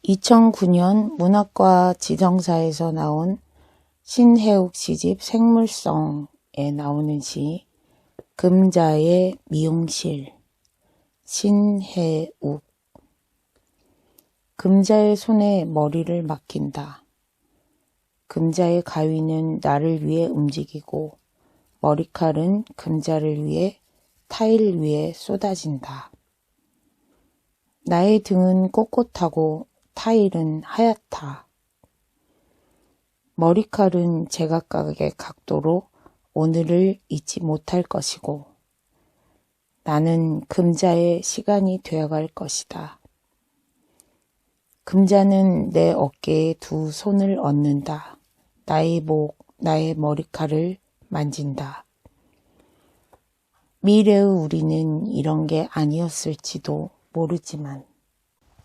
2009년 문학과 지정사에서 나온 신해욱 시집 생물성에 나오는 시 금자의 미용실. 신해욱. 금자의 손에 머리를 맡긴다. 금자의 가위는 나를 위해 움직이고 머리칼은 금자를 위해 타일 위에 쏟아진다. 나의 등은 꼿꼿하고 타일은 하얗다. 머리칼은 제각각의 각도로 오늘을 잊지 못할 것이고 나는 금자의 시간이 되어갈 것이다. 금자는 내 어깨에 두 손을 얹는다. 나의 목, 나의 머리칼을 만진다. 미래의 우리는 이런 게 아니었을지도 모르지만.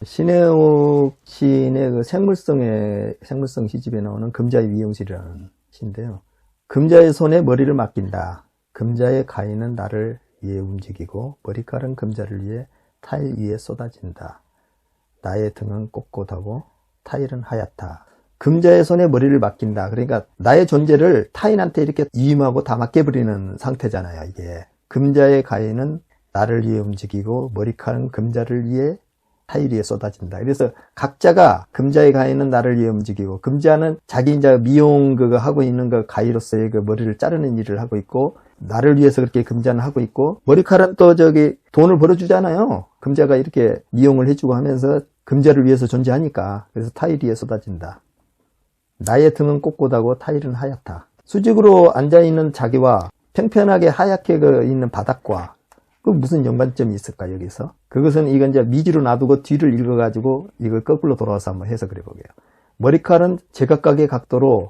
신해욱 시인의 그 생물성 시집에 나오는 금자의 미용실이라는 시인데요. 금자의 손에 머리를 맡긴다. 금자의 가위는 나를 위해 움직이고 머리칼은 금자를 위해 타일 위에 쏟아진다. 나의 등은 꼿꼿하고 타일은 하얗다. 금자의 손에 머리를 맡긴다. 그러니까 나의 존재를 타인한테 이렇게 위임하고 다 맡겨버리는 상태잖아요. 이게 금자의 가위는 나를 위해 움직이고 머리칼은 금자를 위해 타일 위에 쏟아진다. 그래서 각자가 금자의 가위는 나를 위해 움직이고 금자는 자기 이제 미용 그거 하고 있는 그 가위로서의 그 머리를 자르는 일을 하고 있고 나를 위해서 그렇게 금자는 하고 있고 머리칼은 또 저기 돈을 벌어주잖아요. 금자가 이렇게 미용을 해주고 하면서 금자를 위해서 존재하니까. 그래서 타일 위에 쏟아진다. 나의 등은 꼿꼿하고 타일은 하얗다. 수직으로 앉아있는 자기와 평평하게 하얗게 그 있는 바닥과 그 무슨 연관점이 있을까 여기서? 그것은 이건 이제 미지로 놔두고 뒤를 읽어가지고 이걸 거꾸로 돌아와서 한번 해석을 해보게요. 머리칼은 제각각의 각도로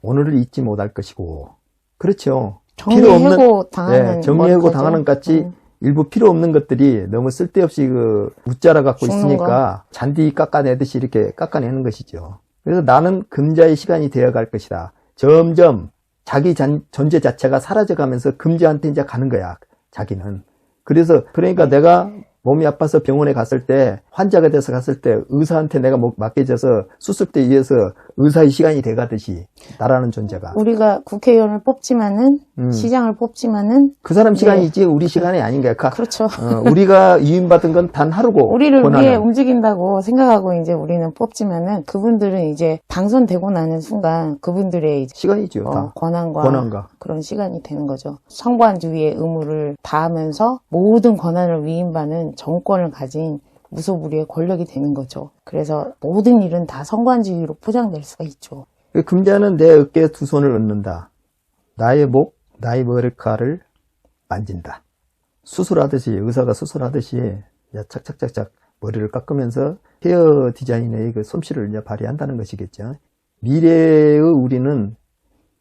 오늘을 잊지 못할 것이고, 그렇죠. 정리해고 당하는 네, 정리해고 당하는 같이 일부 필요 없는 것들이 너무 쓸데없이 그 웃자라 갖고 있으니까 잔디 깎아내듯이 이렇게 깎아내는 것이죠. 그래서 나는 금자의 시간이 되어갈 것이다. 점점 자기 존재 자체가 사라져가면서 금자한테 이제 가는 거야. 자기는. 그래서 그러니까 내가 몸이 아파서 병원에 갔을 때 환자가 돼서 갔을 때 의사한테 내가 맡겨져서 수술대에 의해서 의사의 시간이 돼가듯이 나라는 존재가 우리가 국회의원을 뽑지만은 시장을 뽑지만은 그 사람 시간이지 우리 시간이 아닌 거야. 그렇죠. 우리가 위임받은 건 단 하루고 우리를 권한은. 위해 움직인다고 생각하고 이제 우리는 뽑지만은 그분들은 이제 당선되고 나는 순간 그분들의 이제 시간이죠. 다. 권한과 그런 시간이 되는 거죠. 성관주의의 의무를 다하면서 모든 권한을 위임받는 정권을 가진 무소불위의 권력이 되는 거죠. 그래서 모든 일은 다 성관주의로 포장될 수가 있죠. 금자는 내 어깨에 두 손을 얹는다. 나의 목, 나의 머리칼을 만진다. 수술하듯이, 의사가 수술하듯이 착착착착 머리를 깎으면서 헤어 디자인의 그 솜씨를 이제 발휘한다는 것이겠죠. 미래의 우리는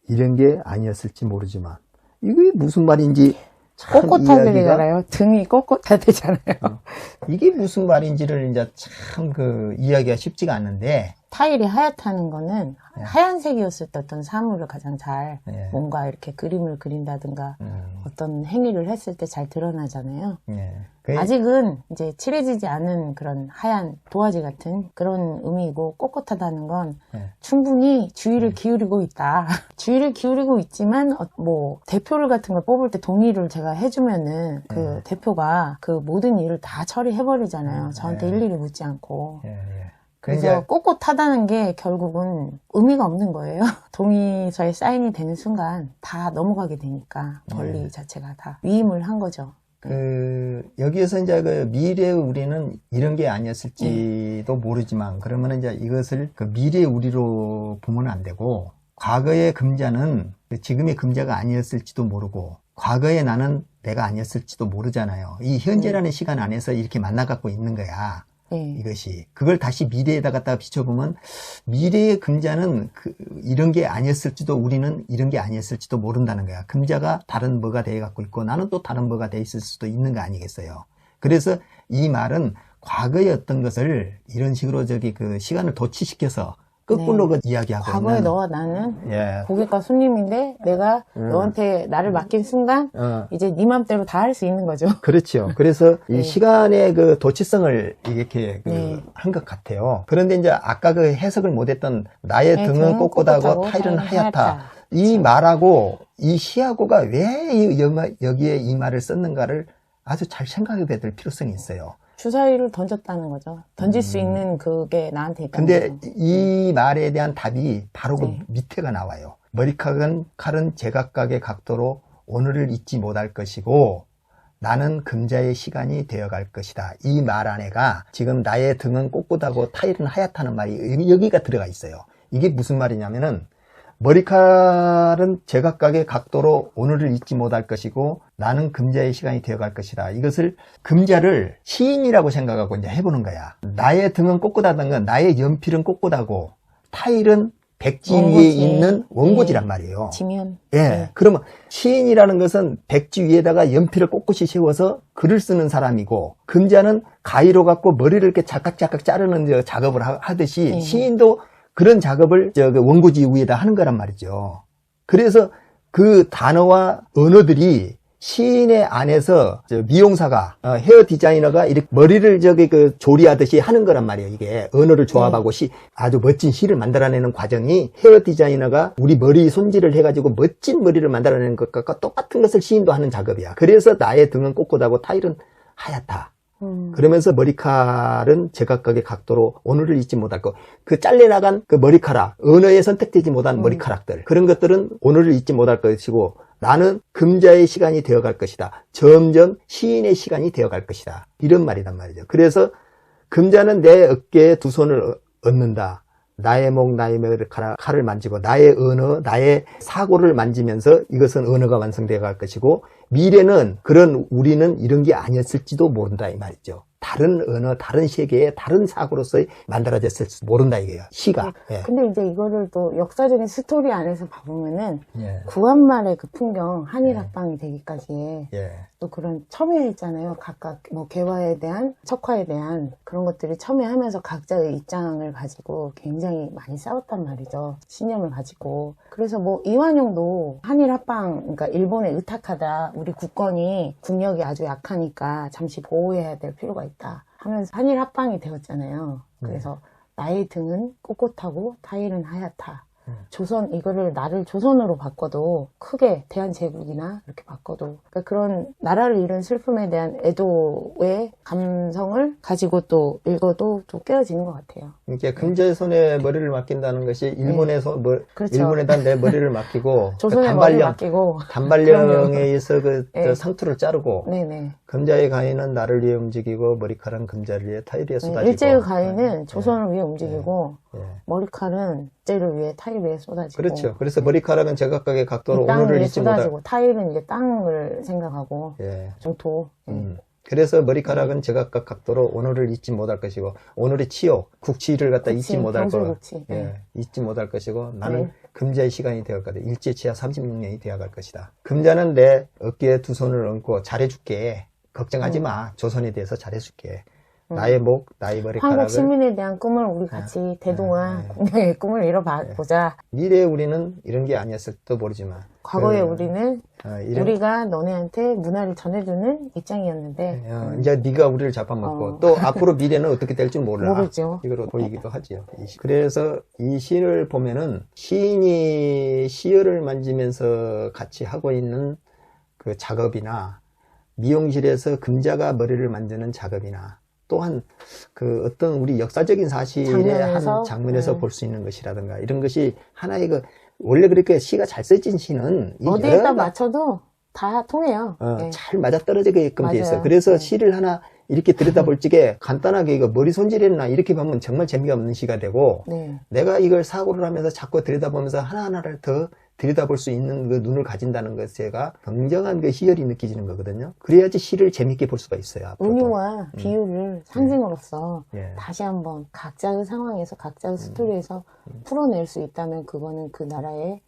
이런 게 아니었을지 모르지만 이게 무슨 말인지 꼿꼿하다잖아요. 등이 꼿꼿하다잖아요. 이게 무슨 말인지를 이제 참 그 이야기가 쉽지가 않는데 타일이 하얗다는 거는 하얀색이었을 때 어떤 사물을 가장 잘 뭔가 이렇게 그림을 그린다든가 어떤 행위를 했을 때 잘 드러나잖아요. 아직은 이제 칠해지지 않은 그런 하얀 도화지 같은 그런 의미이고 꼿꼿하다는 건 충분히 주의를 기울이고 있다. 주의를 기울이고 있지만 뭐 대표를 같은 걸 뽑을 때 동의를 제가 해주면은 그 대표가 그 모든 일을 다 처리해버리잖아요. 저한테 일일이 묻지 않고. 그래서 꼿꼿하다는 게 결국은 의미가 없는 거예요. 동의서에 사인이 되는 순간 다 넘어가게 되니까 권리 자체가 다 위임을 한 거죠. 여기에서 이제 그 미래의 우리는 이런 게 아니었을지도 모르지만 그러면 이제 이것을 그 미래의 우리로 보면 안 되고 과거의 금자는 지금의 금자가 아니었을지도 모르고 과거의 나는 내가 아니었을지도 모르잖아요. 이 현재라는 시간 안에서 이렇게 만나갖고 있는 거야. 이것이 그걸 다시 미래에다 갖다가 비춰보면 미래의 금자는 이런 게 아니었을지도 우리는 이런 게 아니었을지도 모른다는 거야. 금자가 다른 뭐가 돼 갖고 있고 나는 또 다른 뭐가 돼 있을 수도 있는 거 아니겠어요. 그래서 이 말은 과거의 어떤 것을 이런 식으로 그 시간을 도치시켜서 거꾸로 그 이야기하고 과거에 있는. 너와 나는 예. 고객과 손님인데 내가 너한테 나를 맡긴 순간 이제 네 맘대로 다 할 수 있는 거죠. 그렇죠. 그래서 이 시간의 그 도치성을 이렇게 한 것 같아요. 그런데 이제 아까 그 해석을 못했던 나의 등은 꼿꼿하고 타일은 하얗다. 이 말하고 이 시하고가 왜 여기에 이 말을 썼는가를 아주 잘 생각해 볼 필요성이 있어요. 주사위를 던졌다는 거죠. 던질 수 있는 그게 나한테 있다는 근데 거죠. 이 말에 대한 답이 바로 그 밑에가 나와요. 머리칼은 제각각의 각도로 오늘을 잊지 못할 것이고 나는 금자의 시간이 되어갈 것이다. 이 말 안에가 지금 나의 등은 꼿꼿하고 타일은 하얗다는 말이 여기가 들어가 있어요. 이게 무슨 말이냐면은 머리칼은 제각각의 각도로 오늘을 잊지 못할 것이고 나는 금자의 시간이 되어갈 것이다. 이것을 금자를 시인이라고 생각하고 이제 해보는 거야. 나의 등은 꼿꼿하다는 건 나의 연필은 꼿꼿하고 타일은 백지 위에 있는 원고지란 말이에요. 지면. 예. 그러면 시인이라는 것은 백지 위에다가 연필을 꼿꼿이 세워서 글을 쓰는 사람이고 금자는 가위로 갖고 머리를 이렇게 작각작각 자르는 작업을 하듯이 시인도 그런 작업을 원고지 위에다 하는 거란 말이죠. 그래서 그 단어와 언어들이 시인의 안에서 미용사가 헤어 디자이너가 이렇게 머리를 조리하듯이 하는 거란 말이에요. 이게 언어를 조합하고 아주 멋진 시를 만들어내는 과정이 헤어 디자이너가 우리 머리 손질을 해가지고 멋진 머리를 만들어내는 것과 똑같은 것을 시인도 하는 작업이야. 그래서 나의 등은 꼿꼿하고 타일은 하얗다. 그러면서 머리칼은 제각각의 각도로 오늘을 잊지 못할 것. 그 잘려나간 그 머리카락, 언어에 선택되지 못한 머리카락들. 그런 것들은 오늘을 잊지 못할 것이고 나는 금자의 시간이 되어갈 것이다. 점점 시인의 시간이 되어갈 것이다. 이런 말이란 말이죠. 그래서 금자는 내 어깨에 두 손을 얹는다. 나의 목, 나의 머리카락을 만지고 나의 언어, 나의 사고를 만지면서 이것은 언어가 완성되어 갈 것이고 미래는 우리는 이런 게 아니었을지도 모른다 이 말이죠. 다른 언어, 다른 세계의 다른 사고로서 만들어졌을지 모른다 이게요. 시가. 예. 근데 이제 이거를 또 역사적인 스토리 안에서 봐보면은 구한말의 그 풍경 한일합방이 되기까지의 또 그런 첨예했잖아요. 각각 뭐 개화에 대한 척화에 대한 그런 것들이 첨예하면서 각자의 입장을 가지고 굉장히 많이 싸웠단 말이죠. 신념을 가지고. 그래서 뭐 이완용도 한일합방, 그러니까 일본에 의탁하다. 우리 국력이 아주 약하니까 잠시 보호해야 될 필요가 있다 하면서 한일 합방이 되었잖아요. 그래서 나의 등은 꼿꼿하고 타일은 하얗다. 이거를 나를 조선으로 바꿔도 크게 대한제국이나 이렇게 바꿔도 그러니까 그런 나라를 잃은 슬픔에 대한 애도의 감성을 가지고 또 읽어도 또 깨어지는 것 같아요. 이게 금자의 손에 머리를 맡긴다는 것이 일본에서 그렇죠. 일본에다 내 머리를 맡기고 조선에 머리를 맡기고 단발령에 의해서 상투를 자르고 네네. 금자의 가위는 나를 위해 움직이고 머리칼은 금자를 위해 타일 위해 쏟아지고 일제의 가위는 조선을 위해 움직이고 머리칼은 일제를 위해 타일 위해 쏟아지고 그렇죠. 그래서 머리카락은 제각각의 각도로 오늘을 잊지 못할 타일은 이제 땅을 생각하고 정토 그래서 머리카락은 제각각 각도로 오늘을 잊지 못할 것이고 오늘의 치욕, 국치를 갖다 잊지 못할 거 잊지 못할 것이고 나는 금자의 시간이 되어갈 거다. 일제치하 36년이 되어갈 것이다. 금자는 내 어깨에 두 손을 얹고 잘해줄게. 걱정하지 마. 조선에 대해서 잘해줄게. 나의 목, 나의 머리카락을 한국 시민에 대한 꿈을 우리 같이 대동아 공명의 꿈을 이뤄보자. 미래에 우리는 이런 게 아니었을지도 모르지만 과거에 우리는 우리가 너네한테 문화를 전해주는 입장이었는데 이제 네가 우리를 잡아먹고 또 앞으로 미래는 어떻게 될지 몰라. 모르죠. 이거로 보이기도 하지요. 그래서 이 시를 보면은 시인이 시열을 만지면서 같이 하고 있는 그 작업이나 미용실에서 금자가 머리를 만드는 작업이나 또한 그 어떤 우리 역사적인 사실의 한 장면에서 볼 수 있는 것이라든가 이런 것이 하나의 원래 그렇게 시가 잘 써진 시는 어디에다 맞춰도 다 통해요. 잘 맞아떨어지게끔 돼 있어요. 그래서 시를 하나 이렇게 들여다볼 적에 간단하게 이거 머리 손질했나 이렇게 보면 정말 재미가 없는 시가 되고 내가 이걸 사고를 하면서 자꾸 들여다보면서 하나하나를 더 들여다볼 수 있는 그 눈을 가진다는 것에가 굉장한 그 희열이 느껴지는 거거든요. 그래야지 시를 재밌게 볼 수가 있어요. 은유와 비유를 상징으로서 다시 한번 각자의 상황에서 각자의 스토리에서 풀어낼 수 있다면 그거는 그 나라의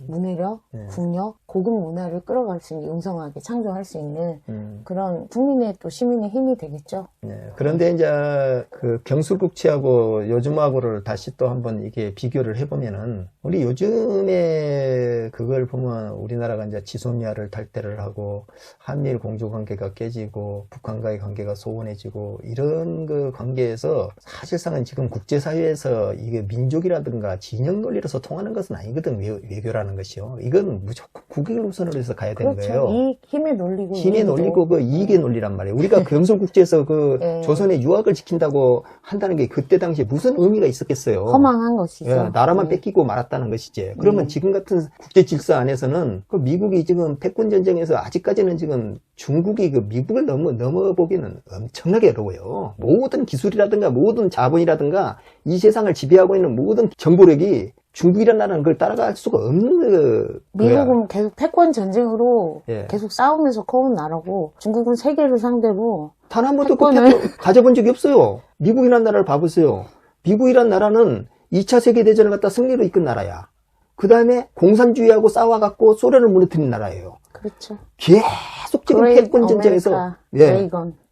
문해력, 국력, 고급 문화를 끌어갈 수 있는, 융성하게 창조할 수 있는 그런 국민의 또 시민의 힘이 되겠죠. 네. 그런데 이제 그 경술국치하고 요즘하고를 다시 또 한번 이게 비교를 해보면은 우리 요즘에 그걸 보면 우리나라가 이제 지소미아를 탈퇴를 하고 한미일 공조 관계가 깨지고 북한과의 관계가 소원해지고 이런 그 관계에서 사실상은 지금 국제사회에서 이게 민족이라든가 진영 논리로서 통하는 것은 아니거든. 외교라는 것이요. 이건 무조건 국익을 우선으로 해서 가야 되는 그렇죠. 거예요. 이 힘의 논리고 힘의 논리고 그 이익의 논리란 말이에요. 우리가 경술국제에서 그 조선의 유학을 지킨다고 한다는 게 그때 당시에 무슨 의미가 있었겠어요. 허망한 것이죠. 예, 나라만 뺏기고 말았다는 것이지. 그러면 지금 같은 국제 질서 안에서는 그 미국이 지금 패권 전쟁에서 아직까지는 지금 중국이 그 미국을 넘어보기는 엄청나게 어려워요. 모든 기술이라든가 모든 자본이라든가 이 세상을 지배하고 있는 모든 정보력이 중국이라는 나라는 그걸 따라갈 수가 없는 미국은 계속 패권 전쟁으로 계속 싸우면서 커온 나라고 중국은 세계를 상대로 단 한 번도 그 패권 가져본 적이 없어요. 미국이라는 나라를 봐보세요. 미국이라는 나라는 2차 세계대전을 갖다 승리로 이끈 나라야. 그 다음에 공산주의하고 싸워갖고 소련을 무너뜨린 나라예요. 그렇죠. 계속적인 패권 전쟁에서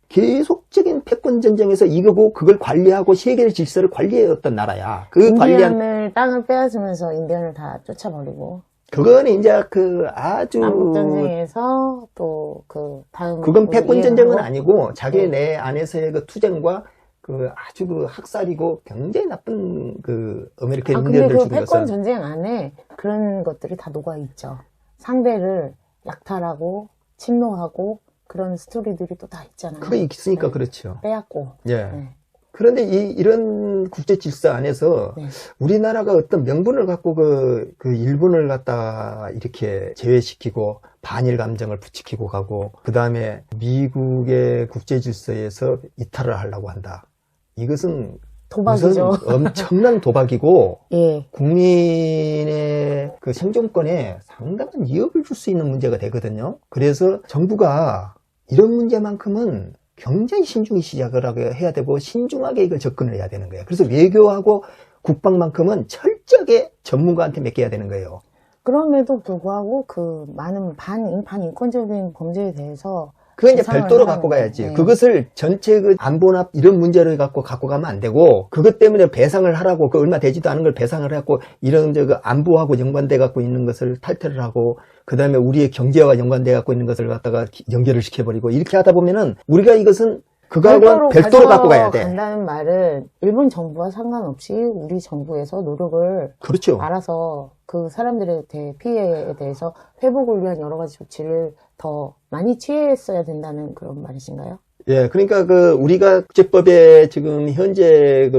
계속적인 패권 전쟁에서 이거고 그걸 관리하고 세계 질서를 관리해왔던 나라야. 그 인디언을 땅을 빼앗으면서 인디언을 다 쫓아버리고. 그거는 이제 그 아주 남북전쟁에서 또 그 다음 그건 패권 전쟁은 아니고 자기 내 안에서의 그 투쟁과 그 아주 그 학살이고 굉장히 나쁜 그 아메리칸 인디언들 근데 그 죽인 것은 패권 전쟁 안에 그런 것들이 다 녹아 있죠. 상대를 약탈하고 침노하고 그런 스토리들이 또 다 있잖아요. 그게 있으니까 그렇죠. 빼앗고. 그런데 이런 국제 질서 안에서 우리나라가 어떤 명분을 갖고 그 일본을 갖다 이렇게 제외시키고 반일 감정을 부추기고 가고 그 다음에 미국의 국제 질서에서 이탈을 하려고 한다. 이것은 도박이죠. 엄청난 도박이고 국민의 그 생존권에 상당한 위협을 줄 수 있는 문제가 되거든요. 그래서 정부가 이런 문제만큼은 굉장히 신중히 시작을 해야 되고 신중하게 이걸 접근을 해야 되는 거예요. 그래서 외교하고 국방만큼은 철저하게 전문가한테 맡겨야 되는 거예요. 그럼에도 불구하고 그 많은 반인권적인 범죄에 대해서 그건 이제 별도로 갖고 가야지. 그것을 전체 그 안보나 이런 문제를 갖고 가면 안 되고, 그것 때문에 배상을 하라고, 그 얼마 되지도 않은 걸 배상을 하고, 이런 그 안보하고 연관돼 갖고 있는 것을 탈퇴를 하고, 그 다음에 우리의 경제와 연관돼 갖고 있는 것을 갖다가 연결을 시켜버리고, 이렇게 하다 보면은, 우리가 이것은 그거하고는 별도로 갖고 가야 돼. 간다는 말은 일본 정부와 상관없이 우리 정부에서 노력을 알아서 그 사람들의 피해에 대해서 회복을 위한 여러 가지 조치를 더 많이 취했어야 된다는 그런 말이신가요? 예, 그러니까 우리가 국제법에 지금 현재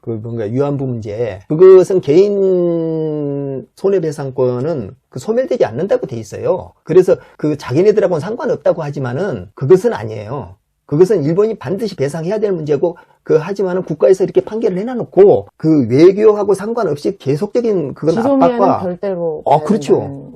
뭔가 위안부 문제, 그것은 개인 손해배상권은 소멸되지 않는다고 돼 있어요. 그래서 자기네들하고는 상관없다고 하지만은 그것은 아니에요. 그것은 일본이 반드시 배상해야 될 문제고, 하지만은 국가에서 이렇게 판결을 해놔놓고, 외교하고 상관없이 계속적인 그건 압박과. 별대로. 그렇죠.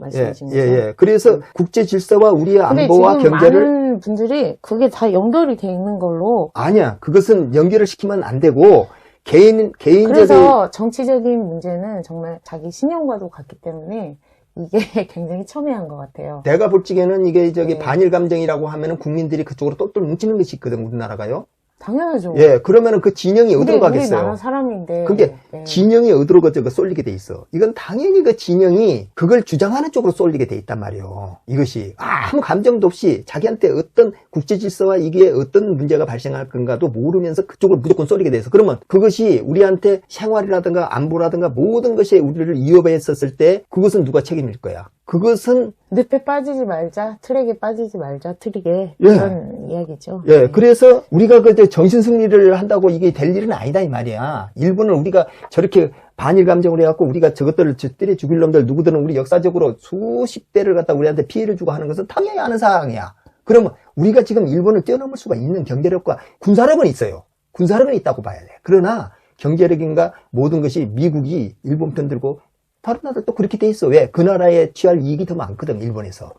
예. 그래서 국제 질서와 우리의 안보와 경제를. 많은 분들이 그게 다 연결이 돼 있는 걸로. 아니야. 그것은 연결을 시키면 안 되고, 그래서 정치적인 문제는 정말 자기 신용과도 같기 때문에, 이게 굉장히 첨예한 것 같아요. 내가 볼 적에는 이게 반일 감정이라고 하면은 국민들이 그쪽으로 똘똘 뭉치는 것이 있거든, 우리나라가요. 당연하죠. 예, 그러면은 그 진영이 어디로 가겠어요? 우리나라 사람인데. 그게 진영이 어디로 쏠리게 돼 있어. 이건 당연히 그 진영이 그걸 주장하는 쪽으로 쏠리게 돼 있단 말이에요. 이것이 아무 감정도 없이 자기한테 어떤 국제 질서와 이게 어떤 문제가 발생할 건가도 모르면서 그쪽으로 무조건 쏠리게 돼 있어. 그러면 그것이 우리한테 생활이라든가 안보라든가 모든 것이 우리를 위협했었을 때 그것은 누가 책임질 거야? 그것은 늪에 빠지지 말자, 트랙에 빠지지 말자, 트릭에 그런 이야기죠. 그래서 우리가 정신 승리를 한다고 이게 될 일은 아니다 이 말이야. 일본을 우리가 저렇게 반일 감정을 해갖고 우리가 저것들을 때려 죽일 놈들 누구들은 우리 역사적으로 수십 대를 갖다 우리한테 피해를 주고 하는 것은 당연히 아는 사항이야. 그러면 우리가 지금 일본을 뛰어넘을 수가 있는 경제력과 군사력은 있어요. 군사력은 있다고 봐야 돼. 그러나 경제력인가 모든 것이 미국이 일본 편 들고 다른 나라도 그렇게 돼 있어. 왜? 그 나라에 취할 이익이 더 많거든, 일본에서.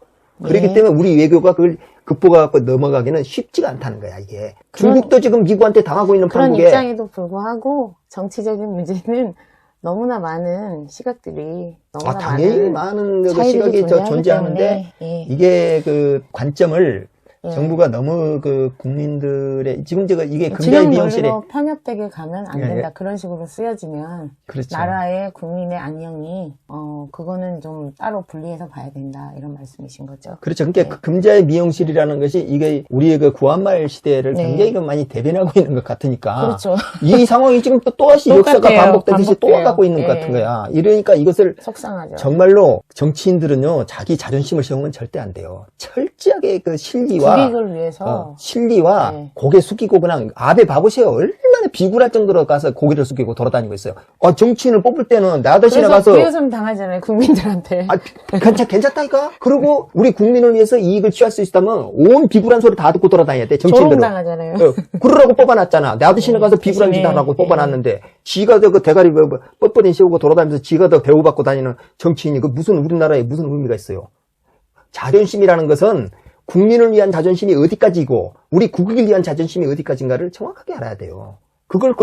그렇기 때문에 우리 외교가 그걸 극복하고 넘어가기는 쉽지가 않다는 거야, 이게. 중국도 지금 미국한테 당하고 있는 그런 판국에. 입장에도 불구하고 정치적인 문제는 너무나 많은 시각들이 너무나 당연히 많은 그 차이들이 시각이 존재하는데 예. 이게 그 관점을 예. 정부가 너무 그 국민들의 지금 제가 이게 금자의 비용실에 진영 논리로 편협되게 가면 안 된다. 예. 그런 식으로 쓰여지면 그렇죠. 나라의 국민의 안녕이 그거는 좀 따로 분리해서 봐야 된다. 이런 말씀이신 거죠. 그렇죠. 그러니까 네. 그 금자의 미용실이라는 것이 이게 우리의 그 구한말 시대를 네. 굉장히 많이 대변하고 있는 것 같으니까. 그렇죠. 이 상황이 지금 또다시 역사가 똑같아요. 반복되듯이 또 반복돼요. 와갖고 있는 것 예. 같은 거야. 이러니까 이것을 속상하죠. 정말로 정치인들은요, 자기 자존심을 세우면 절대 안 돼요. 철저하게 그 실리와 국익을 위해서 실리와 네. 고개 숙이고 그냥 아베 봐보세요. 얼마나 비굴할 정도로 가서 고개를 숙이고 돌아다니고 있어요. 정치인을 뽑을 때는 내 아저씨나 그래서 가서 비웃음 당하잖아요. 국민들한테. 괜찮다니까? 그리고 우리 국민을 위해서 이익을 취할 수 있다면 온 비굴한 소리 다 듣고 돌아다녀야 돼. 정치인들은. 조롱당하잖아요. 그러라고 뽑아놨잖아. 내 아저씨나 가서 비굴한 짓 하라고 뽑아놨는데 지가 더 그 대가리 뻣뻣이 씌우고 돌아다니면서 지가 더 대우받고 다니는 정치인이 그 무슨 우리나라에 무슨 의미가 있어요. 자존심이라는 것은 국민을 위한 자존심이 어디까지고 우리 국익을 위한 자존심이 어디까지인가를 정확하게 알아야 돼요. 그걸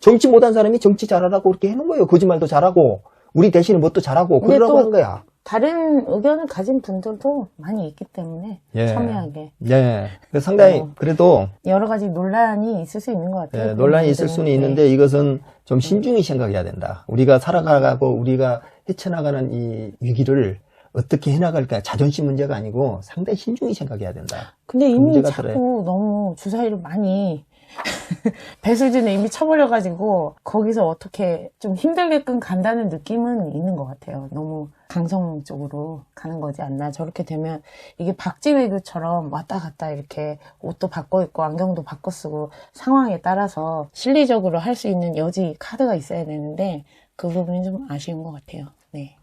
정치 못한 사람이 정치 잘하라고 그렇게 해놓은 거예요. 거짓말도 잘하고 우리 대신에 뭣도 잘하고 그러라고 한 거야. 다른 의견을 가진 분들도 많이 있기 때문에 첨예하게. 예. 상당히 그래도 여러 가지 논란이 있을 수 있는 것 같아요. 예, 논란이 있을 수는 있는데 이것은 좀 신중히 생각해야 된다. 우리가 살아가고 우리가 헤쳐나가는 이 위기를 어떻게 해나갈까? 자존심 문제가 아니고 상당히 신중히 생각해야 된다. 근데 이미 문제가 자꾸 너무 주사위를 많이 배수진을 이미 쳐버려가지고 거기서 어떻게 좀 힘들게끔 간다는 느낌은 있는 것 같아요. 너무 강성 쪽으로 가는 거지 않나. 저렇게 되면 이게 박지외교처럼 왔다 갔다 이렇게 옷도 바꿔 입고 안경도 바꿔 쓰고 상황에 따라서 실리적으로 할 수 있는 여지 카드가 있어야 되는데 그 부분이 좀 아쉬운 것 같아요. 네.